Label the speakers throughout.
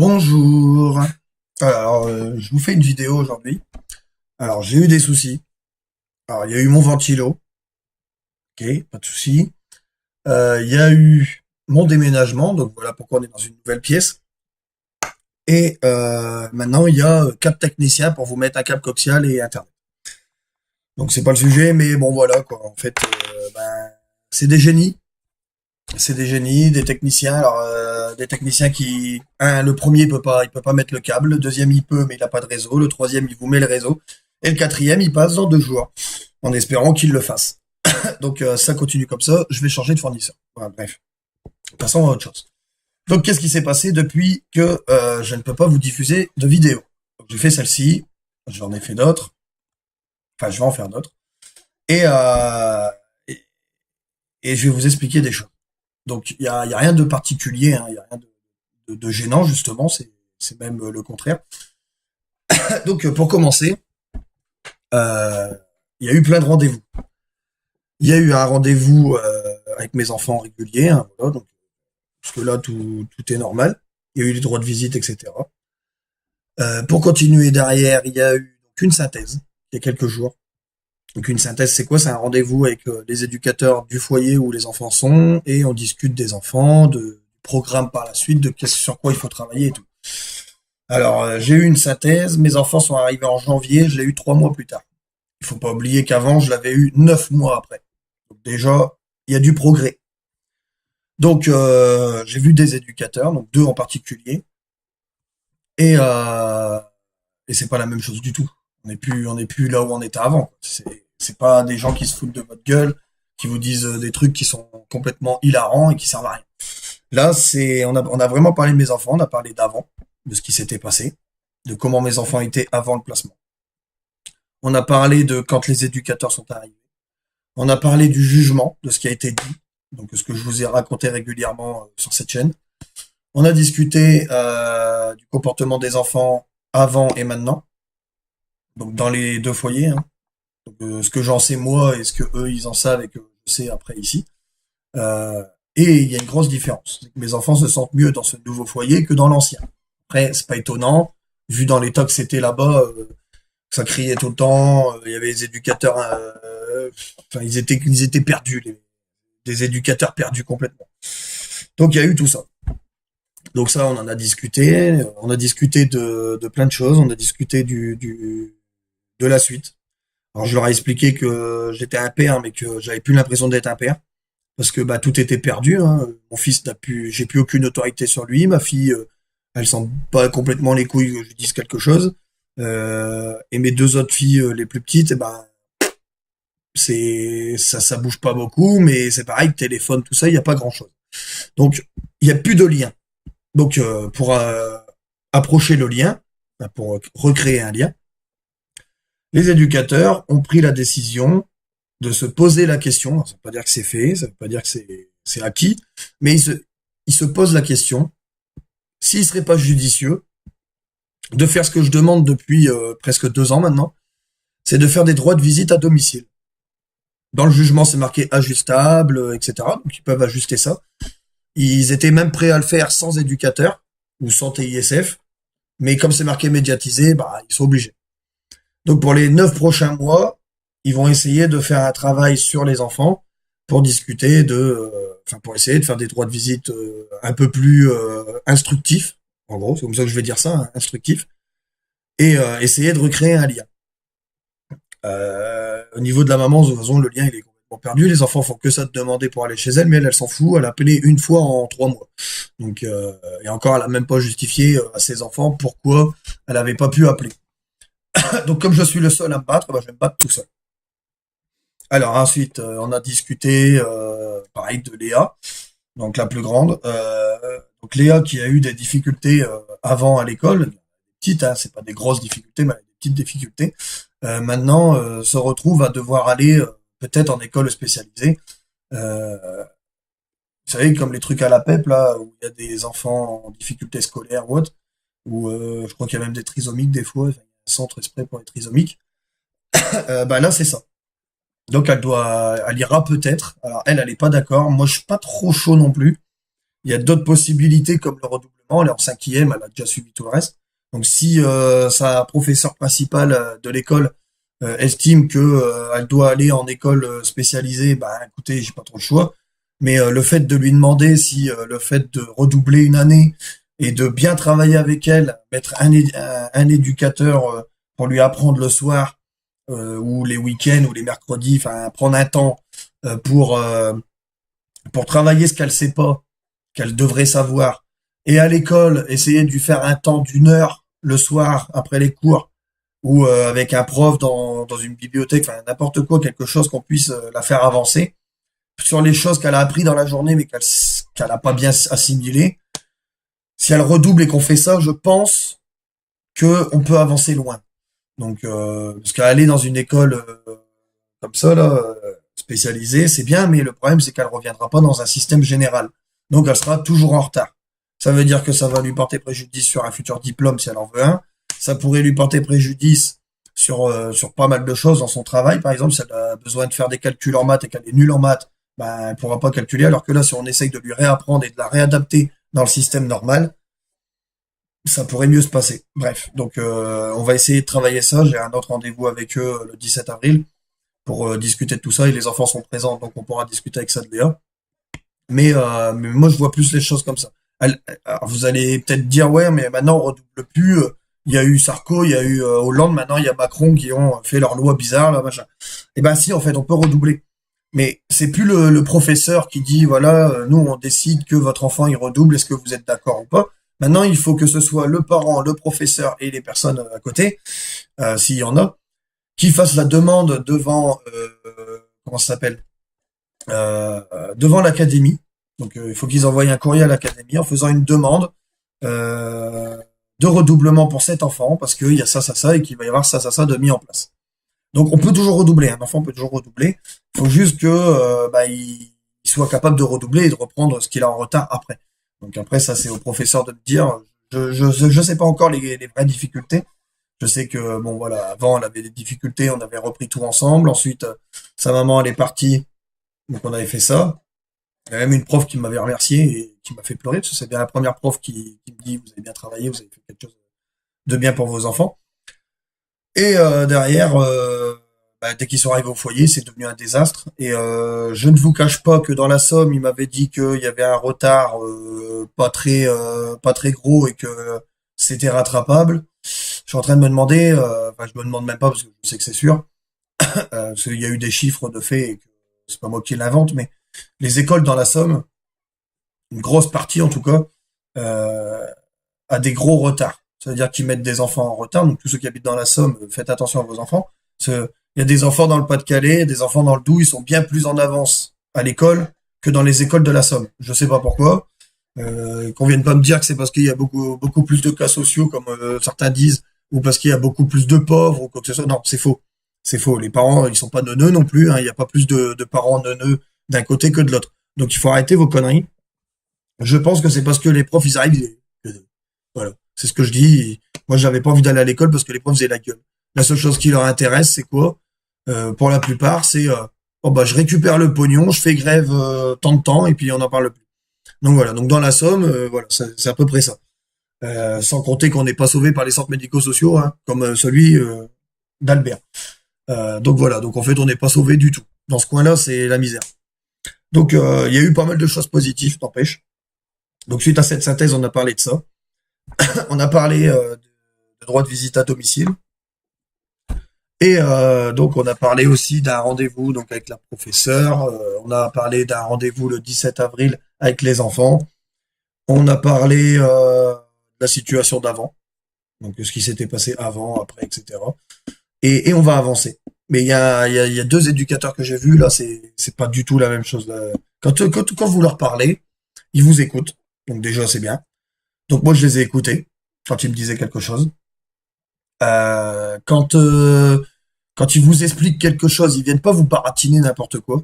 Speaker 1: Bonjour. Alors, je vous fais une vidéo aujourd'hui. Alors, j'ai eu des soucis. Alors, il y a eu mon ventilo, ok, pas de souci. Il y a eu mon déménagement, donc voilà pourquoi on est dans une nouvelle pièce. Et maintenant, il y a câble technicien pour vous mettre un câble coaxial et Internet. Donc, c'est pas le sujet, mais bon, voilà quoi. En fait, c'est des génies. C'est des génies, des techniciens. Alors, des techniciens qui, le premier il peut pas mettre le câble. Le deuxième, il peut, mais il a pas de réseau. Le troisième, il vous met le réseau. Et le quatrième, il passe dans 2 jours, en espérant qu'il le fasse. Donc, ça continue comme ça. Je vais changer de fournisseur. Voilà, bref. Passons à autre chose. Donc, qu'est-ce qui s'est passé depuis que je ne peux pas vous diffuser de vidéos? Donc, j'ai fait celle-ci. J'en ai fait d'autres. Enfin, je vais en faire d'autres. Et, et, et je vais vous expliquer des choses. Donc il y a rien de particulier, hein, il y a rien de gênant justement, c'est même le contraire. Donc pour commencer, euh, il y a eu plein de rendez-vous. Il y a eu un rendez-vous avec mes enfants réguliers, hein, voilà, donc parce que là tout est normal. Il y a eu les droits de visite, etc. Pour continuer derrière, il y a eu donc une synthèse il y a quelques jours. Donc une synthèse, c'est quoi? C'est un rendez-vous avec les éducateurs du foyer où les enfants sont et on discute des enfants, du programme par la suite, de sur quoi il faut travailler et tout. Alors j'ai eu une synthèse, mes enfants sont arrivés en janvier, je l'ai eu 3 mois plus tard. Il faut pas oublier qu'avant je l'avais eu 9 mois après. Donc déjà il y a du progrès. Donc j'ai vu des éducateurs, donc deux en particulier, et c'est pas la même chose du tout. On n'est plus là où on était avant. C'est pas des gens qui se foutent de votre gueule, qui vous disent des trucs qui sont complètement hilarants et qui servent à rien. Là, on a vraiment parlé de mes enfants, on a parlé d'avant, de ce qui s'était passé, de comment mes enfants étaient avant le placement. On a parlé de quand les éducateurs sont arrivés. On a parlé du jugement, de ce qui a été dit, donc ce que je vous ai raconté régulièrement sur cette chaîne. On a discuté du comportement des enfants avant et maintenant, donc dans les deux foyers, hein. Donc, ce que j'en sais moi et ce que eux ils en savent et que je sais après ici. Euh, et il y a une grosse différence. C'est que mes enfants se sentent mieux dans ce nouveau foyer que dans l'ancien. Après, c'est pas étonnant, vu dans l'état que c'était là-bas, ça criait tout le temps, il y avait les éducateurs, enfin ils étaient perdus, des éducateurs perdus complètement. Donc il y a eu tout ça. Donc ça, on a discuté de plein de choses, on a discuté de la suite. Alors je leur ai expliqué que j'étais un père, mais que j'avais plus l'impression d'être un père, parce que bah tout était perdu, hein. Mon fils j'ai plus aucune autorité sur lui. Ma fille, elle sent pas complètement les couilles que je lui dise quelque chose. Et mes deux autres filles, les plus petites, eh ben ça bouge pas beaucoup, mais c'est pareil, téléphone, tout ça, il y a pas grand chose. Donc il y a plus de lien. Donc pour approcher le lien, pour recréer un lien, les éducateurs ont pris la décision de se poser la question. Alors, ça veut pas dire que c'est fait, ça veut pas dire que c'est acquis, mais ils se posent la question s'il serait pas judicieux de faire ce que je demande depuis presque 2 ans maintenant, c'est de faire des droits de visite à domicile. Dans le jugement, c'est marqué ajustable, etc. Donc ils peuvent ajuster ça. Ils étaient même prêts à le faire sans éducateur ou sans TISF, mais comme c'est marqué médiatisé, bah ils sont obligés. Donc pour les 9 prochains mois, ils vont essayer de faire un travail sur les enfants pour discuter pour essayer de faire des droits de visite un peu plus instructifs. En gros, c'est comme ça que je vais dire ça, hein, instructif, et essayer de recréer un lien. Au niveau de la maman, de toute façon, le lien il est complètement perdu. Les enfants font que ça de demander pour aller chez elle, mais elle s'en fout. Elle a appelé une fois en 3 mois. Donc, et encore, elle a même pas justifié à ses enfants pourquoi elle avait pas pu appeler. Donc, comme je suis le seul à me battre, bah, je vais me battre tout seul. Alors ensuite, on a discuté, pareil, de Léa, donc la plus grande. Donc Léa qui a eu des difficultés avant à l'école, petites, hein, c'est pas des grosses difficultés, mais des petites difficultés. Maintenant, se retrouve à devoir aller peut-être en école spécialisée. Vous savez, comme les trucs à la PEP, là, où il y a des enfants en difficulté scolaire ou autre, où je crois qu'il y a même des trisomiques des fois, enfin, il y a un centre exprès pour les trisomiques. Bah là, c'est ça. Donc elle ira peut-être. Alors elle est pas d'accord. Moi, je suis pas trop chaud non plus. Il y a d'autres possibilités comme le redoublement elle est en cinquième, elle a déjà suivi tout le reste. Donc si sa professeure principale de l'école estime que elle doit aller en école spécialisée, bah écoutez, j'ai pas trop le choix. Mais le fait de lui demander si le fait de redoubler une année et de bien travailler avec elle, mettre un éducateur pour lui apprendre le soir ou les week-ends ou les mercredis, enfin prendre un temps euh, pour euh, pour travailler ce qu'elle sait pas, qu'elle devrait savoir, et à l'école essayer de lui faire un temps d'une heure le soir après les cours ou avec un prof dans une bibliothèque, enfin n'importe quoi, quelque chose qu'on puisse la faire avancer sur les choses qu'elle a appris dans la journée mais qu'elle a pas bien assimilé. Si elle redouble et qu'on fait ça, je pense que on peut avancer loin. Donc parce qu'aller dans une école comme ça là spécialisée, c'est bien, mais le problème c'est qu'elle reviendra pas dans un système général. Donc elle sera toujours en retard. Ça veut dire que ça va lui porter préjudice sur un futur diplôme si elle en veut un. Ça pourrait lui porter préjudice sur pas mal de choses dans son travail. Par exemple, si elle a besoin de faire des calculs en maths et qu'elle est nulle en maths, ben, elle pourra pas calculer. Alors que là, si on essaye de lui réapprendre et de la réadapter dans le système normal, ça pourrait mieux se passer. Bref, donc on va essayer de travailler ça. J'ai un autre rendez-vous avec eux le 17 avril pour discuter de tout ça. Et les enfants sont présents, donc on pourra discuter avec ça de Léa. Mais moi, je vois plus les choses comme ça. Alors, vous allez peut-être dire, ouais, mais maintenant, on redouble plus. Il y a eu Sarko, il y a eu Hollande, maintenant, il y a Macron qui ont fait leurs lois bizarres, là, machin. Eh ben, si, en fait, on peut redoubler. Mais c'est plus le professeur qui dit, voilà, nous, on décide que votre enfant, il redouble, est-ce que vous êtes d'accord ou pas? Maintenant, il faut que ce soit le parent, le professeur et les personnes à côté, s'il y en a, qui fassent la demande devant, comment ça s'appelle? Devant l'académie. Donc il faut qu'ils envoient un courrier à l'académie en faisant une demande euh, de redoublement pour cet enfant parce qu'il y a ça et qu'il va y avoir ça de mis en place. Donc on peut toujours redoubler, un enfant peut toujours redoubler. Il faut juste que il soit capable de redoubler et de reprendre ce qu'il a en retard après. Donc après ça c'est au professeur de me dire. Je sais pas encore les vraies difficultés. Je sais que bon voilà, avant elle avait des difficultés, on avait repris tout ensemble. Ensuite sa maman elle est partie, donc on avait fait ça. Il y a même une prof qui m'avait remercié et qui m'a fait pleurer, parce que c'est bien la première prof qui me dit vous avez bien travaillé, vous avez fait quelque chose de bien pour vos enfants. Et derrière, dès qu'ils sont arrivés au foyer, c'est devenu un désastre. Et je ne vous cache pas que dans la Somme, il m'avait dit qu'il y avait un retard pas très gros et que c'était rattrapable. Je suis en train de me demander, enfin je me demande même pas parce que je sais que c'est sûr, parce qu'il y a eu des chiffres de fait et que c'est pas moi qui l'invente, mais les écoles dans la Somme, une grosse partie en tout cas, euh, a des gros retards. C'est-à-dire qu'ils mettent des enfants en retard. Donc tous ceux qui habitent dans la Somme, faites attention à vos enfants. Il y a des enfants dans le Pas-de-Calais, des enfants dans le Doubs, ils sont bien plus en avance à l'école que dans les écoles de la Somme. Je sais pas pourquoi. Qu'on vienne pas me dire que c'est parce qu'il y a beaucoup plus de cas sociaux comme certains disent, ou parce qu'il y a beaucoup plus de pauvres ou quoi que ce soit. Non, c'est faux. C'est faux. Les parents, ils sont pas neuneux non plus. Hein. Il n'y a pas plus de parents neuneux d'un côté que de l'autre. Donc il faut arrêter vos conneries. Je pense que c'est parce que les profs, ils arrivent. Voilà, c'est ce que je dis. Moi, j'avais pas envie d'aller à l'école parce que les profs faisaient la gueule. La seule chose qui leur intéresse, c'est quoi? Pour la plupart, c'est oh bah je récupère le pognon, je fais grève tant de temps et puis on n'en parle plus. Donc voilà. Donc dans la Somme, voilà, c'est à peu près ça. Sans compter qu'on n'est pas sauvé par les centres médico-sociaux, hein, comme celui d'Albert. Donc voilà. Donc en fait, on n'est pas sauvé du tout. Dans ce coin-là, c'est la misère. Donc il y a eu pas mal de choses positives, n'empêche. Donc suite à cette synthèse, on a parlé de ça. On a parlé de droit de visite à domicile. Et donc on a parlé aussi d'un rendez-vous donc avec la professeure. On a parlé d'un rendez-vous le 17 avril avec les enfants. On a parlé de la situation d'avant, donc ce qui s'était passé avant, après, etc. Et on va avancer. Mais il y a deux éducateurs que j'ai vus là, c'est pas du tout la même chose. Là. Quand vous leur parlez, ils vous écoutent. Donc déjà c'est bien. Donc moi je les ai écoutés quand ils me disaient quelque chose. Euh, quand euh, quand ils vous expliquent quelque chose, ils viennent pas vous baratiner n'importe quoi.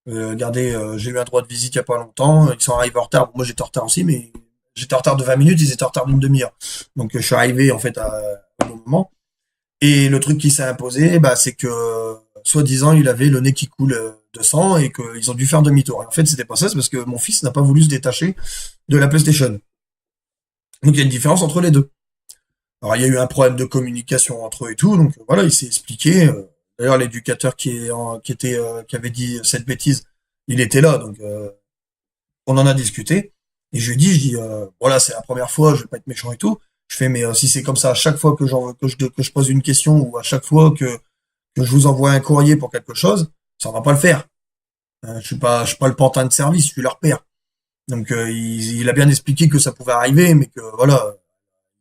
Speaker 1: Regardez, j'ai eu un droit de visite il y a pas longtemps, ils sont arrivés en retard. Bon, moi j'étais en retard aussi, mais j'étais en retard de 20 minutes, ils étaient en retard d'une demi-heure. Donc je suis arrivé en fait au bon moment. Et le truc qui s'est imposé, bah, c'est que soi-disant il avait le nez qui coule de sang et qu'ils ont dû faire demi-tour. Et en fait c'était pas ça, c'est parce que mon fils n'a pas voulu se détacher de la PlayStation. Donc il y a une différence entre les deux. Alors il y a eu un problème de communication entre eux et tout, donc voilà, il s'est expliqué. D'ailleurs l'éducateur qui avait dit cette bêtise, il était là, donc on en a discuté. Et je lui ai dit, voilà, c'est la première fois, je vais pas être méchant et tout. Je fais, mais si c'est comme ça à chaque fois que je pose une question ou à chaque fois que je vous envoie un courrier pour quelque chose, ça va pas le faire. Je suis pas le pantin de service, je suis leur père. Donc il a bien expliqué que ça pouvait arriver, mais que voilà,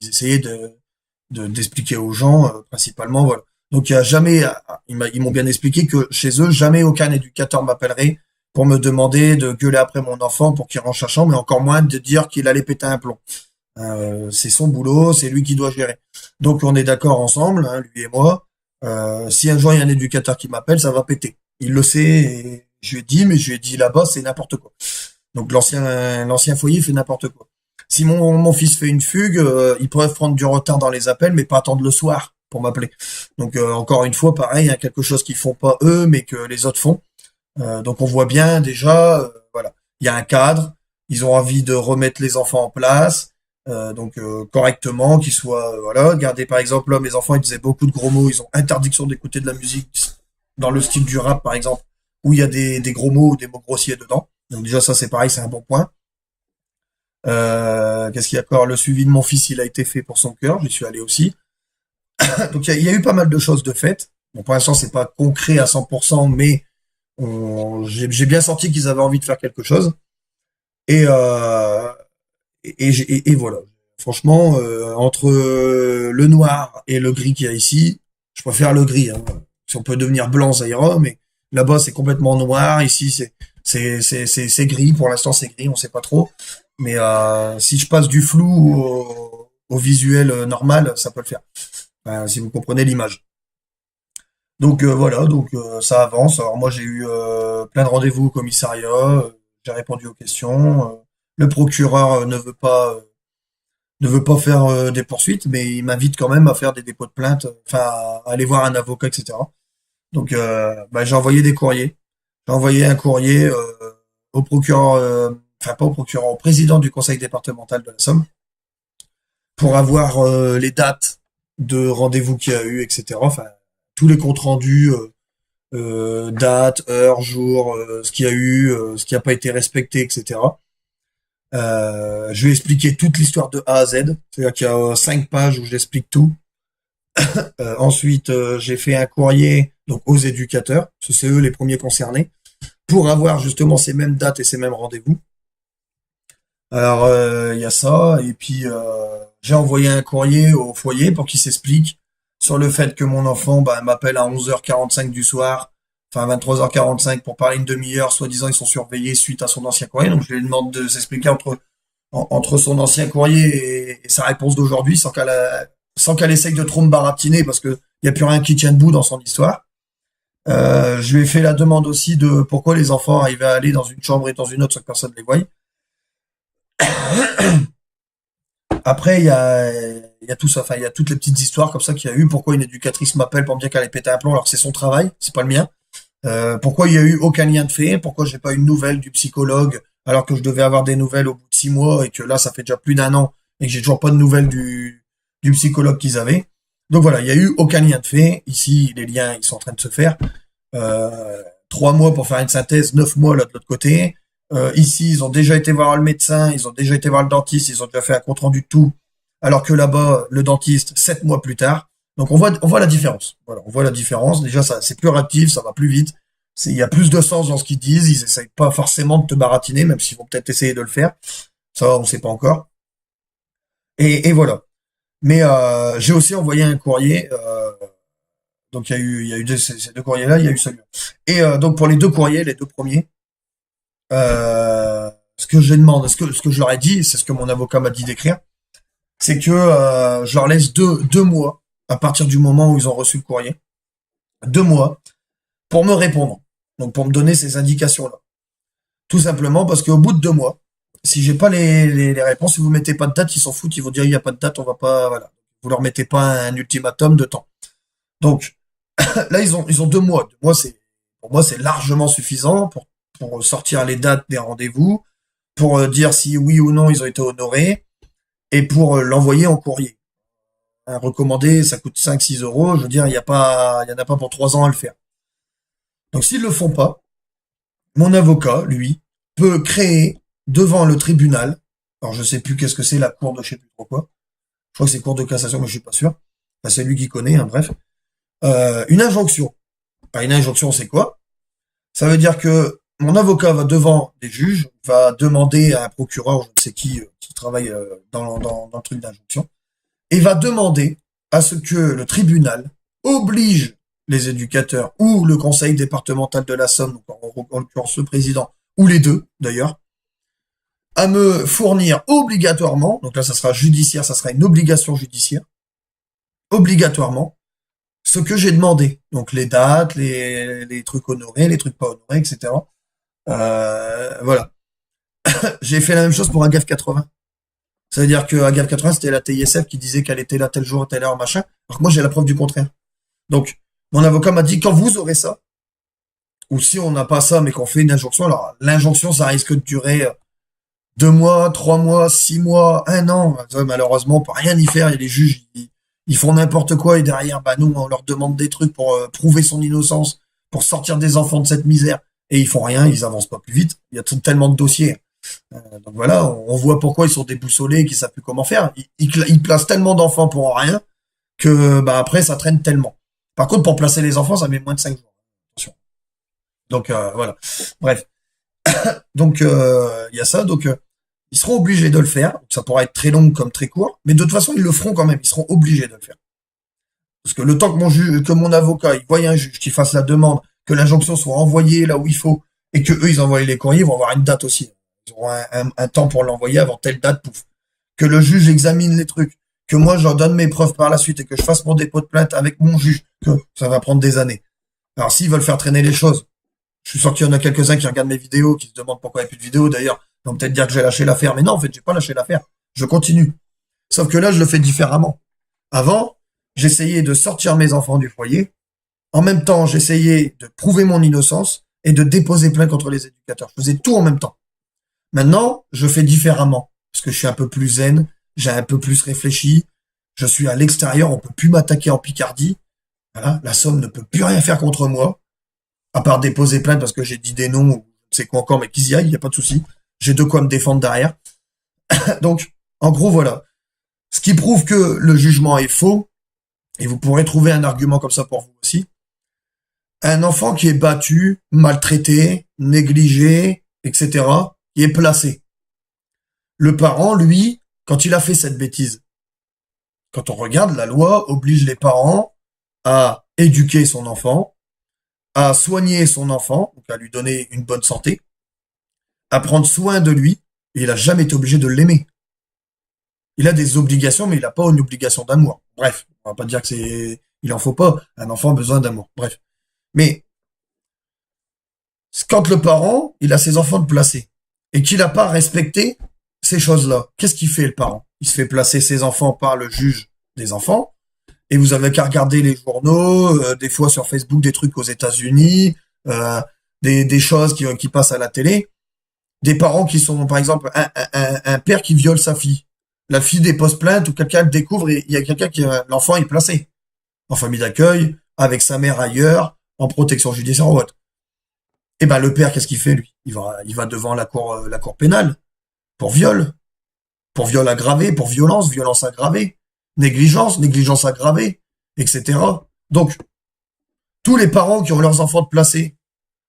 Speaker 1: ils essayaient d'expliquer aux gens principalement, voilà. Donc il y a jamais, ils m'ont bien expliqué que chez eux jamais aucun éducateur m'appellerait pour me demander de gueuler après mon enfant pour qu'il rentre sa chambre, mais encore moins de dire qu'il allait péter un plomb. C'est son boulot, c'est lui qui doit gérer. Donc on est d'accord ensemble, hein, lui et moi. Si un jour il y a un éducateur qui m'appelle, ça va péter. Il le sait. Et je lui ai dit, mais je lui ai dit là-bas, c'est n'importe quoi. Donc l'ancien foyer fait n'importe quoi. Si mon fils fait une fugue, ils peuvent prendre du retard dans les appels, mais pas attendre le soir pour m'appeler. Donc encore une fois, pareil, il y a quelque chose qu'ils font pas eux, mais que les autres font. Donc on voit bien déjà, voilà, il y a un cadre. Ils ont envie de remettre les enfants en place, correctement, qu'ils soient, voilà. Regardez par exemple là, mes enfants ils disaient beaucoup de gros mots, ils ont interdiction d'écouter de la musique dans le style du rap par exemple, où il y a des gros mots ou des mots grossiers dedans. Donc déjà ça c'est pareil, c'est un bon point. Qu'est-ce qu'il y a encore? Le suivi de mon fils, il a été fait pour son cœur, j'y suis allé aussi. Donc il y a eu pas mal de choses de faites. Bon, pour l'instant c'est pas concret à 100%, mais j'ai bien senti qu'ils avaient envie de faire quelque chose. Et et voilà. Franchement, entre le noir et le gris qu'il y a ici, je préfère le gris, hein. Si on peut devenir blanc, ça ira, mais là-bas c'est complètement noir. Ici c'est gris. Pour l'instant c'est gris, on sait pas trop. Mais si je passe du flou au visuel normal, ça peut le faire. Si vous comprenez l'image. Donc voilà, donc ça avance. Alors moi j'ai eu plein de rendez-vous au commissariat, j'ai répondu aux questions. Le procureur ne veut pas faire des poursuites, mais il m'invite quand même à faire des dépôts de plainte, enfin à aller voir un avocat, etc. Donc j'ai envoyé des courriers. J'ai envoyé un courrier au procureur, enfin pas au procureur, au président du conseil départemental de la Somme, pour avoir les dates de rendez-vous qu'il y a eu, etc. Enfin tous les comptes rendus. Date, heure, jour, ce qu'il y a eu, ce qui n'a pas été respecté, etc. Je vais expliquer toute l'histoire de A à Z, c'est-à-dire qu'il y a 5 pages où j'explique tout. Ensuite, j'ai fait un courrier donc aux éducateurs, parce que c'est eux les premiers concernés, pour avoir justement ces mêmes dates et ces mêmes rendez-vous. Alors, il y a ça, et puis j'ai envoyé un courrier au foyer pour qu'il s'explique sur le fait que mon enfant m'appelle à 11h45 du soir, enfin 23h45 pour parler une demi-heure, soi-disant ils sont surveillés suite à son ancien courrier. Donc je lui demande de s'expliquer entre son ancien courrier et sa réponse d'aujourd'hui sans qu'elle essaye de trop me baratiner parce que il y a plus rien qui tient debout dans son histoire. Je lui ai fait la demande aussi de pourquoi les enfants arrivaient à aller dans une chambre et dans une autre sans que personne ne les voie. Après, il y a tout ça, enfin, il y a toutes les petites histoires comme ça qu'il y a eu. Pourquoi une éducatrice m'appelle pour me dire qu'elle allait péter un plomb alors que c'est son travail, c'est pas le mien. Pourquoi il y a eu aucun lien de fait. Pourquoi j'ai pas eu de nouvelles du psychologue alors que je devais avoir des nouvelles au bout de 6 mois et que là, ça fait déjà plus d'1 an et que j'ai toujours pas de nouvelles du psychologue qu'ils avaient. Donc voilà, il y a eu aucun lien de fait. Ici, les liens, ils sont en train de se faire. 3 mois pour faire une synthèse, 9 mois là de l'autre côté. Ici, ils ont déjà été voir le médecin, ils ont déjà été voir le dentiste, ils ont déjà fait un compte rendu de tout, alors que là-bas, le dentiste, 7 mois plus tard. Donc on voit la différence. Voilà, on voit la différence. Déjà, ça, c'est plus réactif, ça va plus vite. Il y a plus de sens dans ce qu'ils disent. Ils essayent pas forcément de te baratiner, même s'ils vont peut-être essayer de le faire. Ça, on sait pas encore. Et voilà. Mais j'ai aussi envoyé un courrier. Donc il y a eu ces 2 courriers-là, il y a eu celui-là. Et donc pour les 2 courriers, les 2 premiers. Ce que je demande, ce que je leur ai dit, c'est ce que mon avocat m'a dit d'écrire, c'est que je leur laisse deux mois à partir du moment où ils ont reçu le courrier, 2 mois pour me répondre, donc pour me donner ces indications-là. Tout simplement parce qu'au bout de 2 mois, si j'ai pas les réponses, si vous mettez pas de date, ils s'en foutent, ils vont dire il y a pas de date, on va pas, voilà. Vous leur mettez pas un ultimatum de temps. Donc là ils ont 2 mois. 2 mois c'est pour moi c'est largement suffisant pour sortir les dates des rendez-vous, pour dire si oui ou non ils ont été honorés. et pour l'envoyer en courrier. Un recommandé, ça coûte 5-6 euros. Je veux dire, il y en a pas pour 3 ans à le faire. Donc s'ils le font pas, mon avocat, lui, peut créer devant le tribunal, alors je sais plus qu'est-ce que c'est la cour de je sais plus trop quoi, je crois que c'est cour de cassation, mais je suis pas sûr. Enfin, c'est lui qui connaît, hein, bref. Une injonction. Enfin, une injonction, c'est quoi? Ça veut dire que mon avocat va devant des juges, va demander à un procureur, je ne sais qui travaille dans le truc d'injonction, et va demander à ce que le tribunal oblige les éducateurs ou le conseil départemental de la Somme, donc en l'occurrence le président, ou les deux d'ailleurs, à me fournir obligatoirement, donc là ça sera judiciaire, ça sera une obligation judiciaire, obligatoirement, ce que j'ai demandé. Donc les dates, les trucs honorés, les trucs pas honorés, etc. Voilà. J'ai fait la même chose pour Agave 80. Ça veut dire que Agave 80, c'était la TISF qui disait qu'elle était là tel jour, telle heure, machin. Alors que moi, j'ai la preuve du contraire. Donc, mon avocat m'a dit, quand vous aurez ça, ou si on n'a pas ça, mais qu'on fait une injonction, alors l'injonction, ça risque de durer 2 mois, 3 mois, 6 mois, 1 an. Malheureusement, on peut rien y faire. Il y a les juges, ils font n'importe quoi et derrière, bah nous, on leur demande des trucs pour prouver son innocence, pour sortir des enfants de cette misère. Et ils font rien, ils avancent pas plus vite. Il y a tellement de dossiers. Donc voilà, on voit pourquoi ils sont déboussolés, qu'ils savent plus comment faire. Ils placent tellement d'enfants pour rien que bah après ça traîne tellement. Par contre, pour placer les enfants, ça met moins de 5 jours. Attention. Donc voilà. Bref. Donc il y a ça. Donc ils seront obligés de le faire. Donc, ça pourra être très long comme très court, mais de toute façon ils le feront quand même. Ils seront obligés de le faire. Parce que le temps que mon avocat, il voie un juge qui fasse la demande, que l'injonction soit envoyée là où il faut, et que eux ils envoient les courriers, ils vont avoir une date aussi. Ils auront un temps pour l'envoyer avant telle date, pouf. Que le juge examine les trucs, que moi j'en donne mes preuves par la suite et que je fasse mon dépôt de plainte avec mon juge, que ça va prendre des années. Alors s'ils veulent faire traîner les choses, je suis sûr qu'il y en a quelques-uns qui regardent mes vidéos, qui se demandent pourquoi il n'y a plus de vidéos d'ailleurs, ils vont peut-être dire que j'ai lâché l'affaire, mais non, en fait, j'ai pas lâché l'affaire. Je continue. Sauf que là, je le fais différemment. Avant, j'essayais de sortir mes enfants du foyer. En même temps, j'essayais de prouver mon innocence et de déposer plainte contre les éducateurs. Je faisais tout en même temps. Maintenant, je fais différemment parce que je suis un peu plus zen, j'ai un peu plus réfléchi. Je suis à l'extérieur, on peut plus m'attaquer en Picardie. Voilà, la Somme ne peut plus rien faire contre moi, à part déposer plainte parce que j'ai dit des noms ou je sais quoi encore, mais qu'ils y aillent, il n'y a pas de souci. J'ai de quoi me défendre derrière. Donc, en gros, voilà. Ce qui prouve que le jugement est faux, et vous pourrez trouver un argument comme ça pour vous aussi. Un enfant qui est battu, maltraité, négligé, etc., qui est placé. Le parent, lui, quand il a fait cette bêtise, quand on regarde, la loi oblige les parents à éduquer son enfant, à soigner son enfant, donc à lui donner une bonne santé, à prendre soin de lui, et il n'a jamais été obligé de l'aimer. Il a des obligations, mais il n'a pas une obligation d'amour. Bref, on va pas dire que il en faut pas. Un enfant a besoin d'amour. Bref. Mais, quand le parent, il a ses enfants de placer, et qu'il n'a pas respecté ces choses-là, qu'est-ce qu'il fait, le parent? Il se fait placer ses enfants par le juge des enfants, et vous avez qu'à regarder les journaux, des fois sur Facebook, des trucs aux États-Unis, des choses qui passent à la télé, des parents qui sont, par exemple, un père qui viole sa fille. La fille dépose plainte ou quelqu'un le découvre et il y a quelqu'un l'enfant est placé en famille d'accueil, avec sa mère ailleurs, en protection judiciaire ou autre. Et ben, le père, qu'est-ce qu'il fait, lui? Il va devant la cour pénale. Pour viol aggravé, pour violence aggravée, négligence aggravée, etc. Donc, tous les parents qui ont leurs enfants de placés,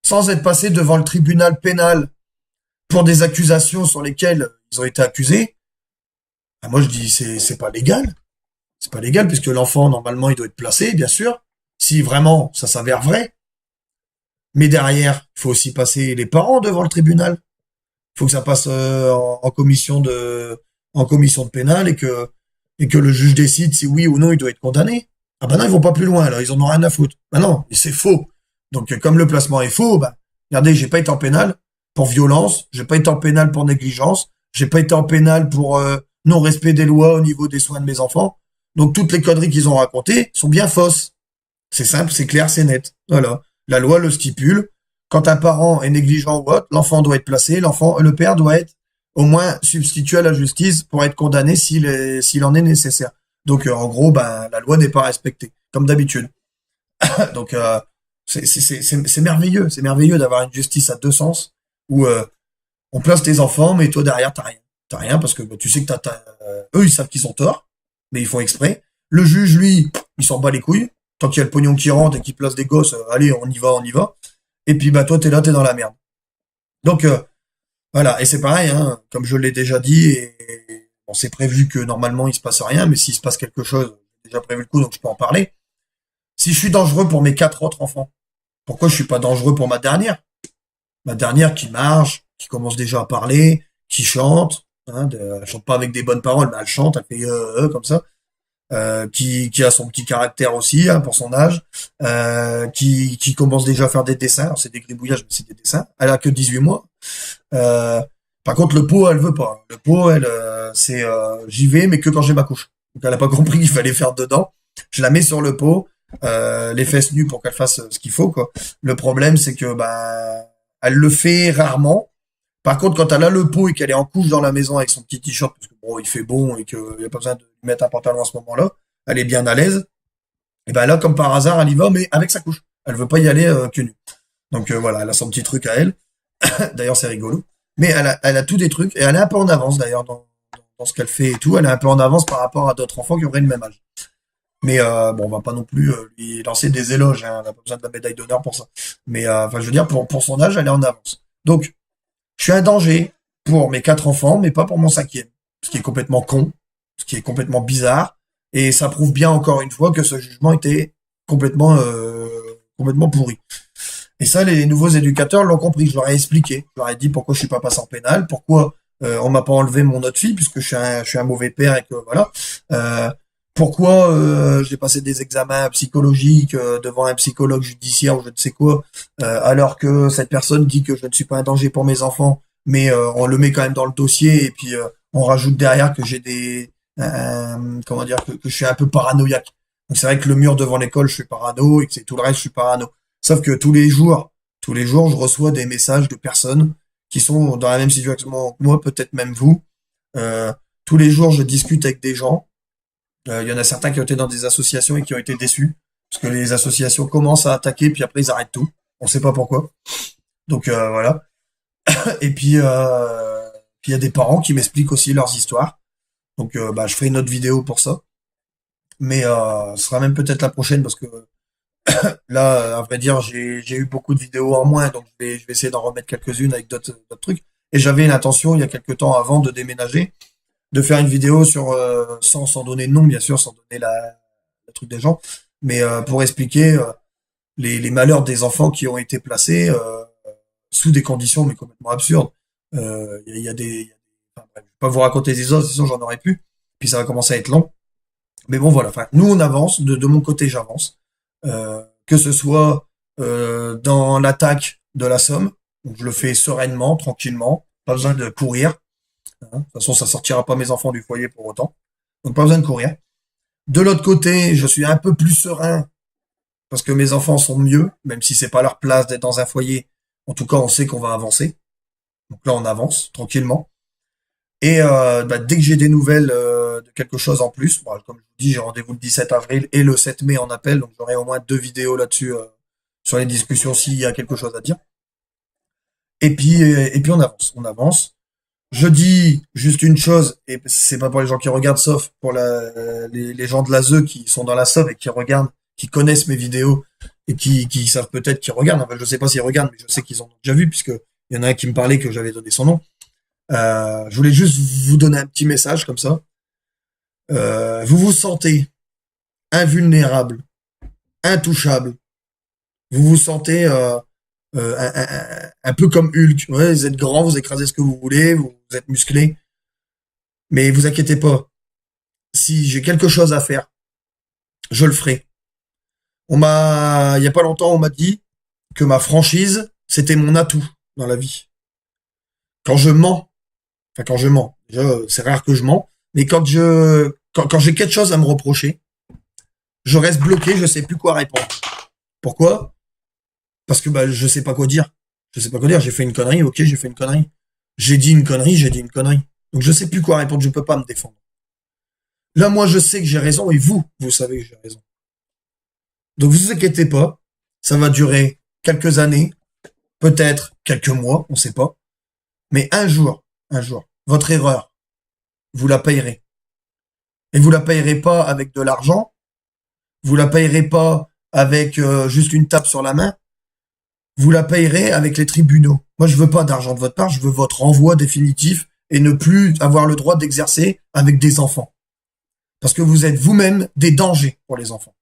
Speaker 1: sans être passés devant le tribunal pénal pour des accusations sur lesquelles ils ont été accusés, moi je dis c'est pas légal. C'est pas légal puisque l'enfant, normalement, il doit être placé, bien sûr, si vraiment ça s'avère vrai. Mais derrière, il faut aussi passer les parents devant le tribunal. Il faut que ça passe en commission de pénal et que le juge décide si oui ou non il doit être condamné. Ah bah non, ils vont pas plus loin, là, ils en ont rien à foutre. Bah non, c'est faux. Donc comme le placement est faux, bah regardez, j'ai pas été en pénal pour violence, j'ai pas été en pénal pour négligence, j'ai pas été en pénal pour non-respect des lois au niveau des soins de mes enfants. Donc toutes les conneries qu'ils ont racontées sont bien fausses. C'est simple, c'est clair, c'est net. Voilà. La loi le stipule. Quand un parent est négligent ou autre, l'enfant doit être placé, le père doit être au moins substituer à la justice pour être condamné s'il en est nécessaire. Donc en gros, ben la loi n'est pas respectée, comme d'habitude. Donc c'est merveilleux d'avoir une justice à deux sens où on place tes enfants, mais toi derrière t'as rien parce que bah, tu sais que eux ils savent qu'ils ont tort, mais ils font exprès. Le juge lui, il s'en bat les couilles. Tant qu'il y a le pognon qui rentre et qu'il place des gosses, allez on y va, on y va. Et puis bah toi t'es là, t'es dans la merde. Donc voilà, et c'est pareil, hein, comme je l'ai déjà dit, et bon, c'est prévu que normalement il se passe rien, mais s'il se passe quelque chose, j'ai déjà prévu le coup, donc je peux en parler. Si je suis dangereux pour mes quatre autres enfants, pourquoi je suis pas dangereux pour ma dernière? Ma dernière qui marche, qui commence déjà à parler, qui chante, hein, elle chante pas avec des bonnes paroles, mais elle chante, elle fait comme ça, qui a son petit caractère aussi hein, pour son âge, qui commence déjà à faire des dessins, alors c'est des gribouillages, mais c'est des dessins. Elle a que 18 mois. Euh, Par contre, le pot, elle veut pas. Le pot, elle, c'est j'y vais, mais que quand j'ai ma couche. Donc elle a pas compris qu'il fallait faire dedans. Je la mets sur le pot, les fesses nues pour qu'elle fasse ce qu'il faut, quoi. Le problème, c'est que bah, elle le fait rarement. Par contre, quand elle a le pot et qu'elle est en couche dans la maison avec son petit t-shirt, parce que bon, il fait bon et qu'il n'y a pas besoin de lui mettre un pantalon à ce moment-là, elle est bien à l'aise. Et ben là, comme par hasard, elle y va, mais avec sa couche. Elle veut pas y aller que nue. Donc voilà, elle a son petit truc à elle. D'ailleurs, c'est rigolo. Mais elle a tout des trucs et elle est un peu en avance d'ailleurs dans ce qu'elle fait et tout. Elle est un peu en avance par rapport à d'autres enfants qui auraient le même âge. Mais bon, on va pas non plus lui lancer des éloges. Hein, on n'a pas besoin de la médaille d'honneur pour ça. Mais enfin, je veux dire, pour son âge, elle est en avance. Donc, je suis un danger pour mes quatre enfants, mais pas pour mon cinquième. Ce qui est complètement con, ce qui est complètement bizarre. Et ça prouve bien encore une fois que ce jugement était complètement pourri. Et ça, les nouveaux éducateurs l'ont compris. Je leur ai expliqué. Je leur ai dit pourquoi je suis pas passé en pénal, pourquoi on m'a pas enlevé mon autre fille puisque je suis un mauvais père et que voilà. Euh, Pourquoi j'ai passé des examens psychologiques devant un psychologue judiciaire ou je ne sais quoi, alors que cette personne dit que je ne suis pas un danger pour mes enfants, mais on le met quand même dans le dossier et puis on rajoute derrière que j'ai comment dire que je suis un peu paranoïaque. Donc c'est vrai que le mur devant l'école, je suis parano et que c'est tout le reste, je suis parano. Sauf que tous les jours, je reçois des messages de personnes qui sont dans la même situation que moi, peut-être même vous. Tous les jours, je discute avec des gens. Il y en a certains qui ont été dans des associations et qui ont été déçus parce que les associations commencent à attaquer puis après ils arrêtent tout. On sait pas pourquoi. Donc voilà. Et puis il y a des parents qui m'expliquent aussi leurs histoires. Donc bah je ferai une autre vidéo pour ça. Mais ce sera même peut-être la prochaine parce que là, à vrai dire, j'ai eu beaucoup de vidéos en moins, donc je vais essayer d'en remettre quelques-unes avec d'autres trucs. Et j'avais l'intention, il y a quelques temps avant de déménager, de faire une vidéo sur, sans donner de nom, bien sûr, sans donner le truc des gens, mais pour expliquer les malheurs des enfants qui ont été placés sous des conditions mais complètement absurdes. Il y a enfin, bref, je vais pas vous raconter des autres, sinon j'en aurais plus. Puis ça va commencer à être long. Mais bon, voilà. Enfin, nous on avance. De mon côté, j'avance. Que ce soit dans l'attaque de la Somme, donc je le fais sereinement, tranquillement, pas besoin de courir. Hein. De toute façon, ça sortira pas mes enfants du foyer pour autant. Donc pas besoin de courir. De l'autre côté, je suis un peu plus serein parce que mes enfants sont mieux, même si c'est pas leur place d'être dans un foyer. En tout cas, on sait qu'on va avancer. Donc là, on avance tranquillement. Et bah, dès que j'ai des nouvelles de quelque chose en plus, bon, comme je vous dis, j'ai rendez-vous le 17 avril et le 7 mai en appel, donc j'aurai au moins deux vidéos là-dessus sur les discussions s'il y a quelque chose à dire. Et puis on avance, on avance. Je dis juste une chose, et c'est pas pour les gens qui regardent, sauf pour les gens de l'ASE qui sont dans la SOB et qui regardent, qui connaissent mes vidéos et qui savent peut-être qu'ils regardent. Enfin, je sais pas s'ils regardent, mais je sais qu'ils en ont déjà vu puisque il y en a un qui me parlait que j'avais donné son nom. Je voulais juste vous donner un petit message comme ça. Vous vous sentez invulnérable, intouchable. Vous vous sentez un peu comme Hulk. Ouais, vous êtes grand, vous écrasez ce que vous voulez, vous êtes musclé. Mais vous inquiétez pas. Si j'ai quelque chose à faire, je le ferai. Il y a pas longtemps, on m'a dit que ma franchise, c'était mon atout dans la vie. Quand je mens, enfin quand je mens, déjà, c'est rare que je mens, mais quand j'ai quelque chose à me reprocher, je reste bloqué, je sais plus quoi répondre. Pourquoi? Parce que bah je sais pas quoi dire. Je sais pas quoi dire, j'ai fait une connerie, ok, j'ai fait une connerie. J'ai dit une connerie, j'ai dit une connerie. Donc je sais plus quoi répondre, je peux pas me défendre. Là, moi, je sais que j'ai raison et vous savez que j'ai raison. Donc vous inquiétez pas, ça va durer quelques années, peut-être quelques mois, on sait pas. Mais un jour, votre erreur, vous la payerez. Et vous la payerez pas avec de l'argent, vous la payerez pas avec juste une tape sur la main, vous la payerez avec les tribunaux. Moi, je veux pas d'argent de votre part, je veux votre renvoi définitif et ne plus avoir le droit d'exercer avec des enfants. Parce que vous êtes vous-même des dangers pour les enfants.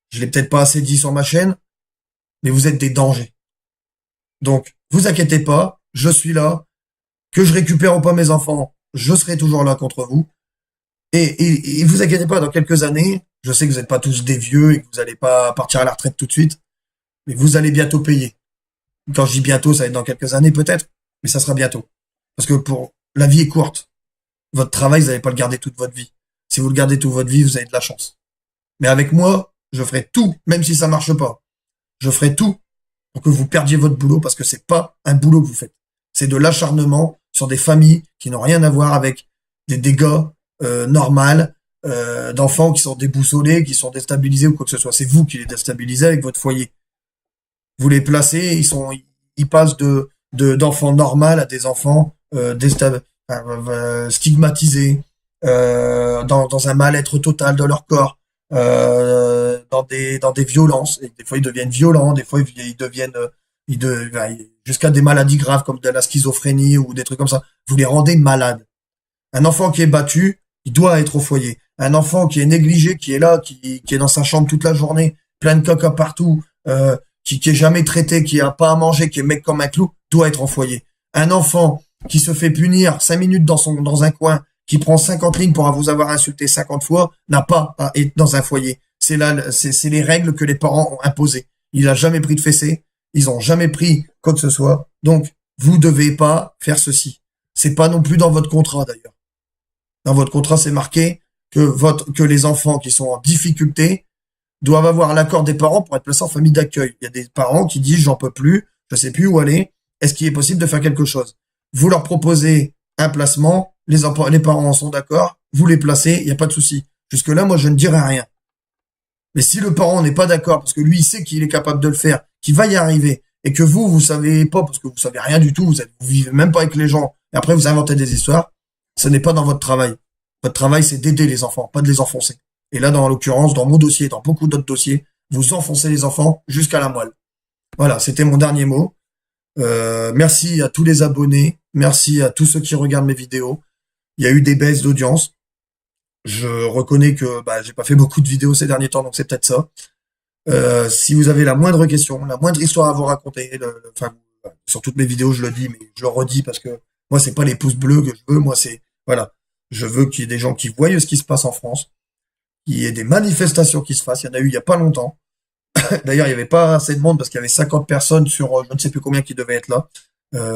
Speaker 1: Je l'ai peut-être pas assez dit sur ma chaîne, mais vous êtes des dangers. Donc, vous inquiétez pas, je suis là. Que je récupère ou pas mes enfants, je serai toujours là contre vous. Et vous inquiétez pas, dans quelques années, je sais que vous n'êtes pas tous des vieux et que vous n'allez pas partir à la retraite tout de suite, mais vous allez bientôt payer. Quand je dis bientôt, ça va être dans quelques années peut-être, mais ça sera bientôt. Parce que la vie est courte. Votre travail, vous n'allez pas le garder toute votre vie. Si vous le gardez toute votre vie, vous avez de la chance. Mais avec moi, je ferai tout, même si ça marche pas. Je ferai tout pour que vous perdiez votre boulot parce que c'est pas un boulot que vous faites. C'est de l'acharnement sur des familles qui n'ont rien à voir avec des dégâts normales d'enfants qui sont déboussolés, qui sont déstabilisés ou quoi que ce soit. C'est vous qui les déstabilisez avec votre foyer. Vous les placez, ils passent d'enfants normaux à des enfants stigmatisés, dans un mal-être total de leur corps, dans des violences. Et des fois, ils deviennent violents, des fois, ils deviennent jusqu'à des maladies graves comme de la schizophrénie ou des trucs comme ça. Vous les rendez malades. Un enfant qui est battu, il doit être au foyer. Un enfant qui est négligé, qui est là, qui est dans sa chambre toute la journée, plein de caca partout, qui est jamais traité, qui a pas à manger, qui est mec comme un clou, doit être en foyer. Un enfant qui se fait punir 5 minutes dans un coin, qui prend 50 lignes pour vous avoir insulté 50 fois, n'a pas à être dans un foyer. C'est les règles que les parents ont imposées. Il a jamais pris de fessée, ils ont jamais pris quoi que ce soit. Donc, vous devez pas faire ceci. C'est pas non plus dans votre contrat, d'ailleurs. Dans votre contrat, c'est marqué que les enfants qui sont en difficulté doivent avoir l'accord des parents pour être placés en famille d'accueil. Il y a des parents qui disent j'en peux plus, je sais plus où aller. Est-ce qu'il est possible de faire quelque chose? Vous leur proposez un placement, les parents en sont d'accord, vous les placez, il n'y a pas de souci. Jusque-là, moi, je ne dirai rien. Mais si le parent n'est pas d'accord, parce que lui, il sait qu'il est capable de le faire, qu'il va y arriver, et que vous savez pas, parce que vous savez rien du tout, vous vivez même pas avec les gens, et après vous inventez des histoires, ce n'est pas dans votre travail. Votre travail, c'est d'aider les enfants, pas de les enfoncer. Et là, dans l'occurrence, dans mon dossier, dans beaucoup d'autres dossiers, vous enfoncez les enfants jusqu'à la moelle. Voilà, c'était mon dernier mot. Merci à tous les abonnés, merci à tous ceux qui regardent mes vidéos. Il y a eu des baisses d'audience. Je reconnais que j'ai pas fait beaucoup de vidéos ces derniers temps, donc c'est peut-être ça. Si vous avez la moindre question, la moindre histoire à vous raconter, sur toutes mes vidéos, je le dis, mais je le redis parce que moi, c'est pas les pouces bleus que je veux. Moi, je veux qu'il y ait des gens qui voient ce qui se passe en France, qu'il y ait des manifestations qui se fassent. Il y en a eu il y a pas longtemps. D'ailleurs, il y avait pas assez de monde parce qu'il y avait 50 personnes sur je ne sais plus combien qui devaient être là.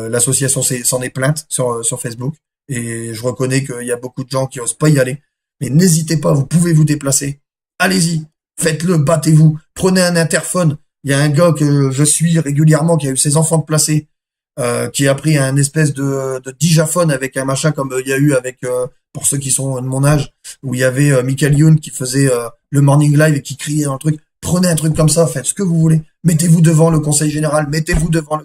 Speaker 1: L'association s'en est plainte sur Facebook. Et je reconnais qu'il y a beaucoup de gens qui osent pas y aller. Mais n'hésitez pas, vous pouvez vous déplacer. Allez-y, faites-le, battez-vous. Prenez un interphone. Il y a un gars que je suis régulièrement qui a eu ses enfants placés, qui a pris un espèce de digaphone avec un machin comme il y a eu avec, pour ceux qui sont de mon âge, où il y avait Michael Youn qui faisait le morning live et qui criait dans le truc. Prenez un truc comme ça, faites ce que vous voulez. Mettez-vous devant le conseil général, mettez-vous devant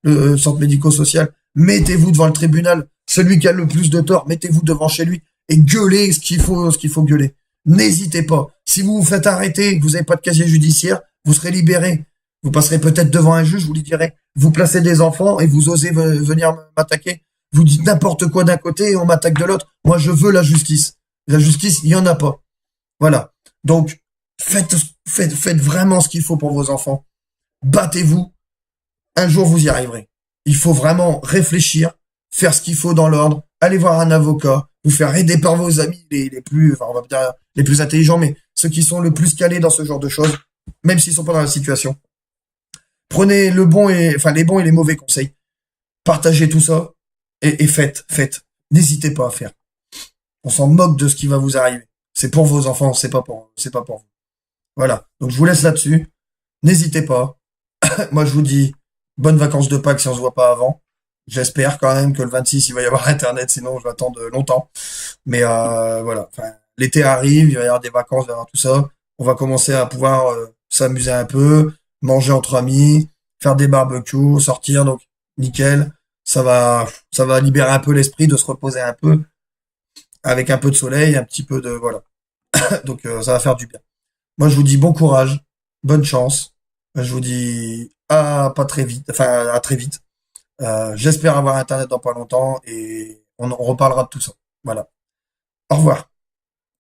Speaker 1: le centre médico-social, mettez-vous devant le tribunal. Celui qui a le plus de tort, mettez-vous devant chez lui et gueulez ce qu'il faut gueuler. N'hésitez pas. Si vous vous faites arrêter, que vous n'avez pas de casier judiciaire, vous serez libéré. Vous passerez peut-être devant un juge, vous lui direz, vous placez des enfants et vous osez venir m'attaquer. Vous dites n'importe quoi d'un côté et on m'attaque de l'autre. Moi, je veux la justice. La justice, il y en a pas. Voilà. Donc, faites vraiment ce qu'il faut pour vos enfants. Battez-vous. Un jour, vous y arriverez. Il faut vraiment réfléchir, faire ce qu'il faut dans l'ordre, aller voir un avocat, vous faire aider par vos amis les plus, on va dire les plus intelligents, mais ceux qui sont le plus calés dans ce genre de choses, même s'ils sont pas dans la situation. Prenez les bons et les mauvais conseils. Partagez tout ça et faites. N'hésitez pas à faire. On s'en moque de ce qui va vous arriver. C'est pour vos enfants, c'est pas pour vous. Voilà. Donc je vous laisse là-dessus. N'hésitez pas. Moi je vous dis bonnes vacances de Pâques si on se voit pas avant. J'espère quand même que le 26, il va y avoir Internet, sinon je vais attendre longtemps. Mais voilà, enfin, l'été arrive, il va y avoir des vacances, il va y avoir tout ça. On va commencer à pouvoir s'amuser un peu, manger entre amis, faire des barbecues, sortir, donc nickel. Ça va libérer un peu l'esprit, de se reposer un peu, avec un peu de soleil, un petit peu de voilà. Donc ça va faire du bien. Moi, je vous dis bon courage, bonne chance. Je vous dis à pas très vite, enfin à très vite. J'espère avoir Internet dans pas longtemps et on reparlera de tout ça. Voilà. Au revoir.